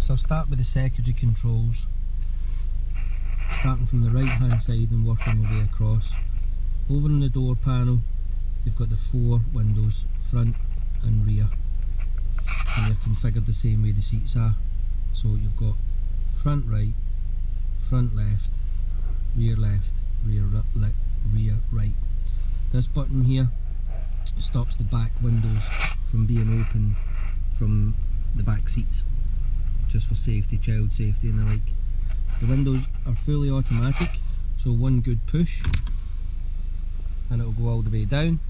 So I'll start with the secondary controls, starting from the right hand side and working my way across. Over in the door panel you've got the 4 windows, front and rear, and they're configured the same way the seats are. So you've got front right, front left, rear right. This button here stops the back windows from being opened from the back seats, just for safety, child safety and the like. The windows are fully automatic, so one good push and it'll go all the way down,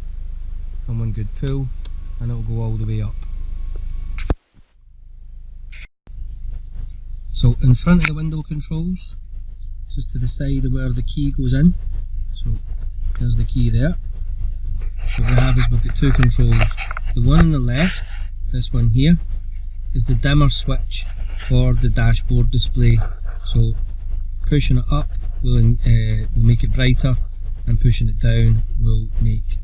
and one good pull and it'll go all the way up. So in front of the window controls, just to the side of where the key goes in, so there's the key there. So what we have is we've got 2 controls. The one on the left, this one here, is the dimmer switch for the dashboard display. So pushing it up will make it brighter, and pushing it down will make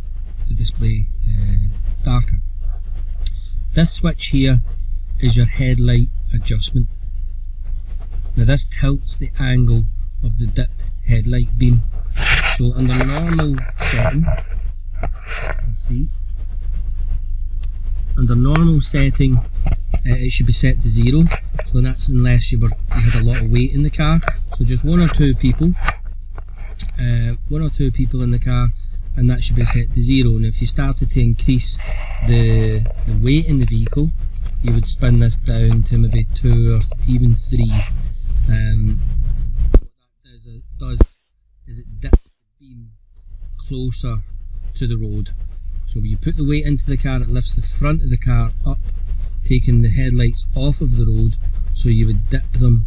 the display darker. This switch here is your headlight adjustment. Now this tilts the angle of the dipped headlight beam. So under normal setting, under normal setting it should be set to 0, so that's unless you had a lot of weight in the car. So just one or two people in the car, and that should be set to 0. And if you started to increase the weight in the vehicle, you would spin this down to maybe 2 or even 3. What that does is it dips the beam closer to the road. So when you put the weight into the car, it lifts the front of the car up, taking the headlights off of the road. So you would dip them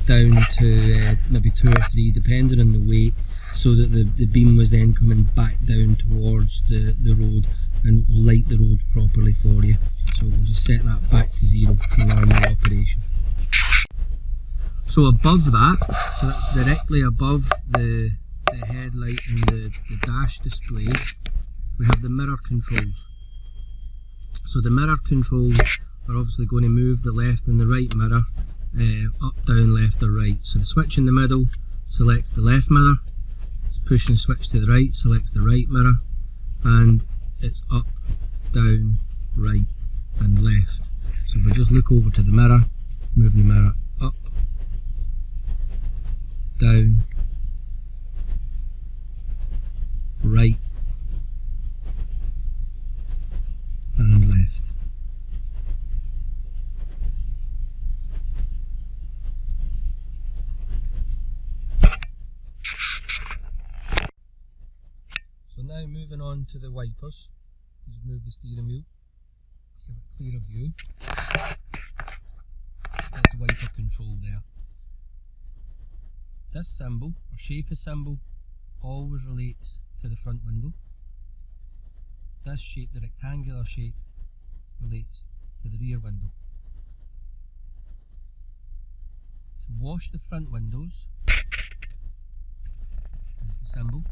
down to maybe 2 or 3 depending on the weight, so that the beam was then coming back down towards the road and will light the road properly for you. So we'll just set that back to 0 for normal operation. So above that, so that's directly above the headlight and the dash display, we have the mirror controls. So the mirror controls are obviously going to move the left and the right mirror up, down, left or right. So the switch in the middle selects the left mirror, push and switch to the right selects the right mirror, and it's up, down, right and left. So if I just look over to the mirror, moving the mirror up, down, right and left. So now moving on to the wipers, just move the steering wheel, give it a clearer view. That's the wiper control there. This symbol, or shape of symbol, always relates to the front window. This shape, the rectangular shape, relates to the rear window. To wash the front windows, there's the symbol. So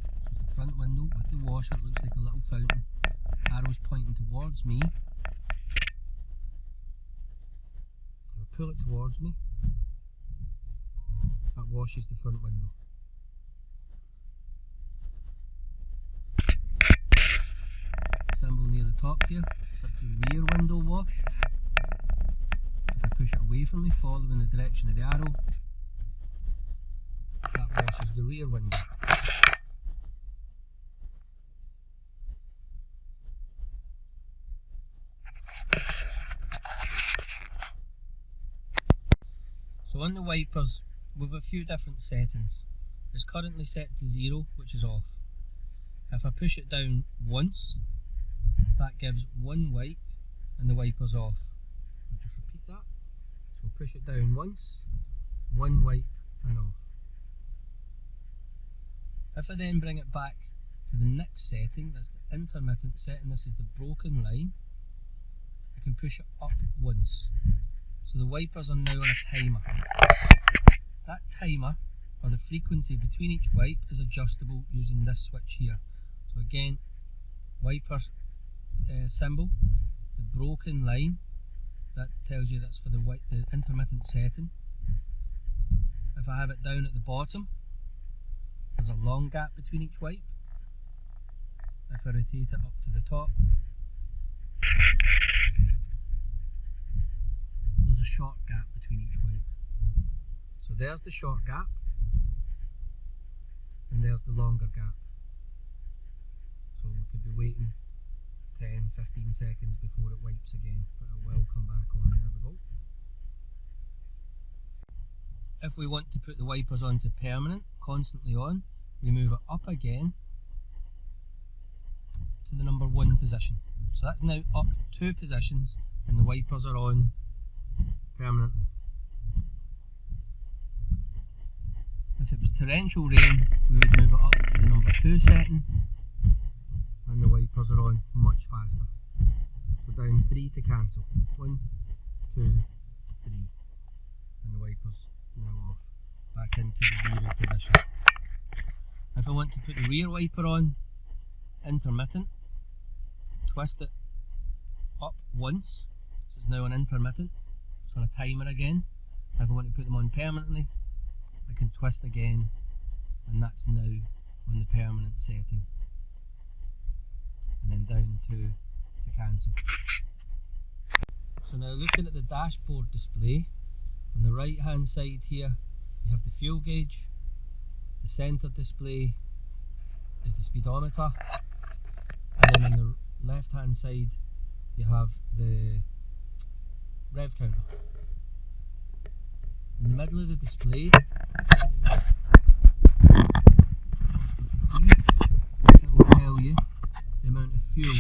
the front window with the washer, it looks like a little fountain. Arrows pointing towards me. I'll pull it towards me. That washes the front window. Symbol near the top here, that's the rear window wash. If I push it away from me, following the direction of the arrow, that washes the rear window. So on the wipers, with a few different settings. It's currently set to 0, which is off. If I push it down once, that gives one wipe and the wiper's off. I'll just repeat that. So push it down once, one wipe and off. If I then bring it back to the next setting, that's the intermittent setting, this is the broken line, I can push it up once. So the wipers are now on a timer. That timer, or the frequency between each wipe, is adjustable using this switch here. So again, wiper symbol, the broken line, that tells you that's for the intermittent setting. If I have it down at the bottom, there's a long gap between each wipe. If I rotate it up to the top, there's a short gap between each wipe. So there's the short gap, and there's the longer gap. So we could be waiting 10-15 seconds before it wipes again, but it will come back on. There we go. If we want to put the wipers onto permanent, constantly on, we move it up again to the number 1 position. So that's now up 2 positions and the wipers are on permanently. If it was torrential rain, we would move it up to the number 2 setting and the wipers are on much faster. So down 3 to cancel. 1, 2, 3. And the wipers now off. Back into the 0 position. If I want to put the rear wiper on intermittent, twist it up once, so it's now on intermittent, it's on a timer again. If I want to put them on permanently, I can twist again and that's now on the permanent setting. And then down to cancel. So now looking at the dashboard display, on the right hand side here you have the fuel gauge, the centre display is the speedometer, and then on the left hand side you have the rev counter. In the middle of the display it will tell you the amount of fuel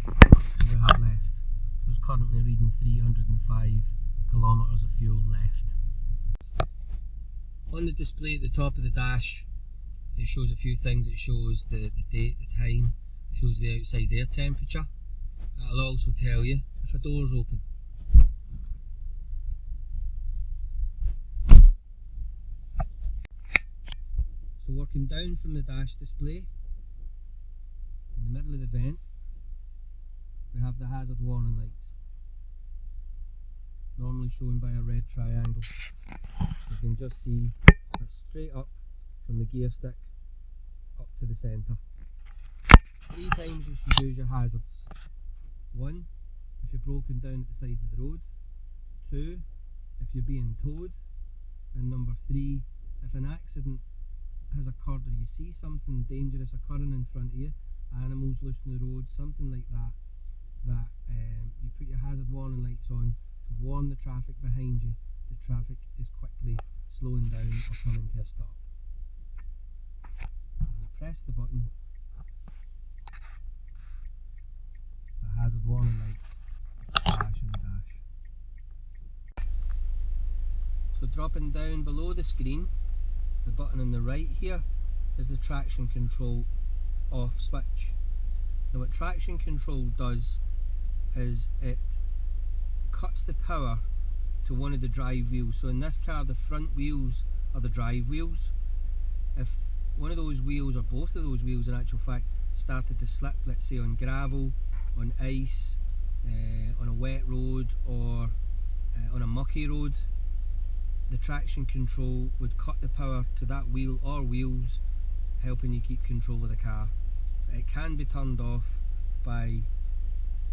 that we have left. So it's currently reading 305 kilometres of fuel left. On the display at the top of the dash, it shows a few things. It shows the date, the time, shows the outside air temperature. It'll also tell you if a door's open. So working down from the dash display, in the middle of the vent, we have the hazard warning lights, normally shown by a red triangle. You can just see that's straight up from the gear stick up to the centre. 3 times you should use your hazards. 1, if you're broken down at the side of the road. 2, if you're being towed. And number 3, if an accident has occurred or you see something dangerous occurring in front of you, animals loose on the road, something like that, you put your hazard warning lights on to warn the traffic behind you that traffic is quickly slowing down or coming to a stop. When you press the button, the hazard warning lights flash on the dash. So dropping down below the screen, the button on the right here is the traction control off switch. Now what traction control does is it cuts the power to one of the drive wheels. So in this car the front wheels are the drive wheels. If one of those wheels or both of those wheels in actual fact started to slip, let's say on gravel, on ice, on a wet road or on a mucky road, the traction control would cut the power to that wheel or wheels, helping you keep control of the car. It can be turned off by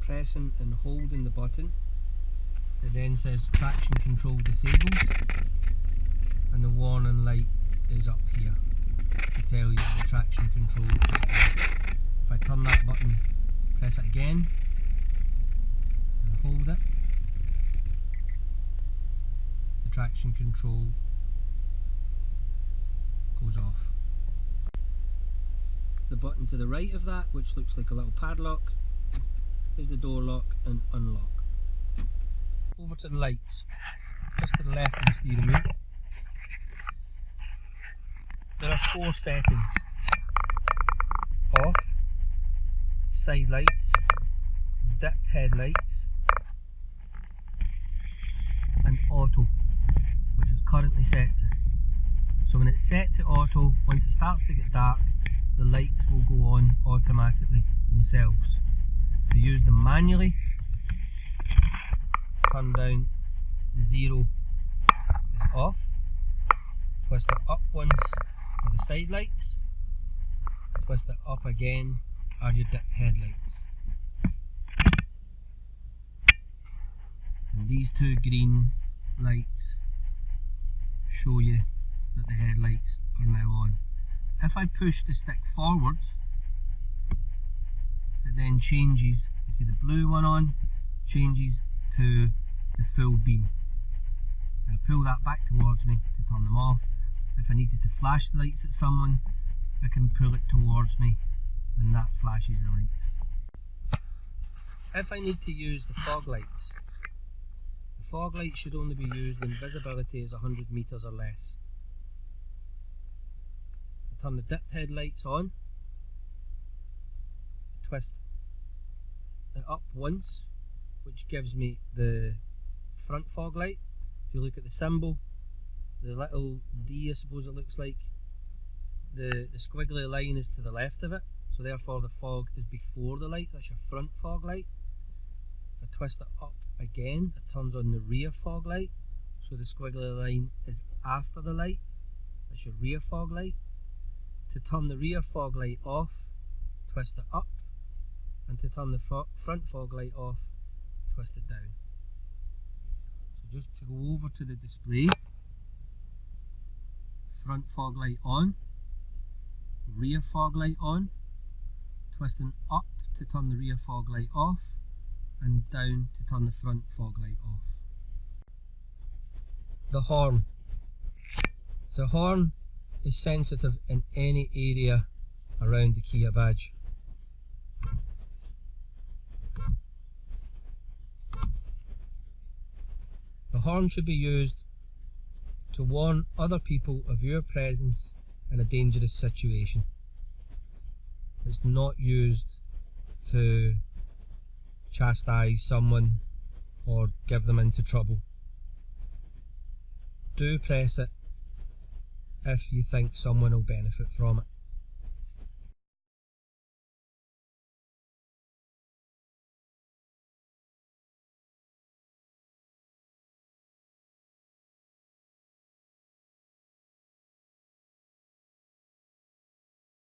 pressing and holding the button. It then says traction control disabled and the warning light is up here to tell you the traction control is off. If I turn that button, press it again and hold it, the traction control goes off. The button to the right of that, which looks like a little padlock, is the door lock and unlock. Over to the lights, just to the left of the steering wheel. There are 4 settings: off, side lights, dipped headlights, and auto, which is currently set to. So when it's set to auto, once it starts to get dark, the lights will go on automatically themselves. To use them manually, turn down, the 0 is off. Twist it up once for the side lights. Twist it up again are your dipped headlights. And these two green lights show you that the headlights are now on. If I push the stick forward, it then changes. You see the blue one on, changes to the full beam. I pull that back towards me to turn them off. If I needed to flash the lights at someone, I can pull it towards me and that flashes the lights. If I need to use the fog lights, the fog lights should only be used when visibility is 100 metres or less. I turn the dipped headlights on, twist it up once, which gives me the front fog light. If you look at the symbol, the little D, I suppose it looks like, the squiggly line is to the left of it, so therefore the fog is before the light. That's your front fog light. If I twist it up again, it turns on the rear fog light, so the squiggly line is after the light. That's your rear fog light. To turn the rear fog light off, twist it up, and to turn the front fog light off, twist it down. So just to go over to the display, front fog light on, rear fog light on, twisting up to turn the rear fog light off, and down to turn the front fog light off. The horn. The horn is sensitive in any area around the Kia badge. The horn should be used to warn other people of your presence in a dangerous situation. It's not used to chastise someone or give them into trouble. Do press it if you think someone will benefit from it.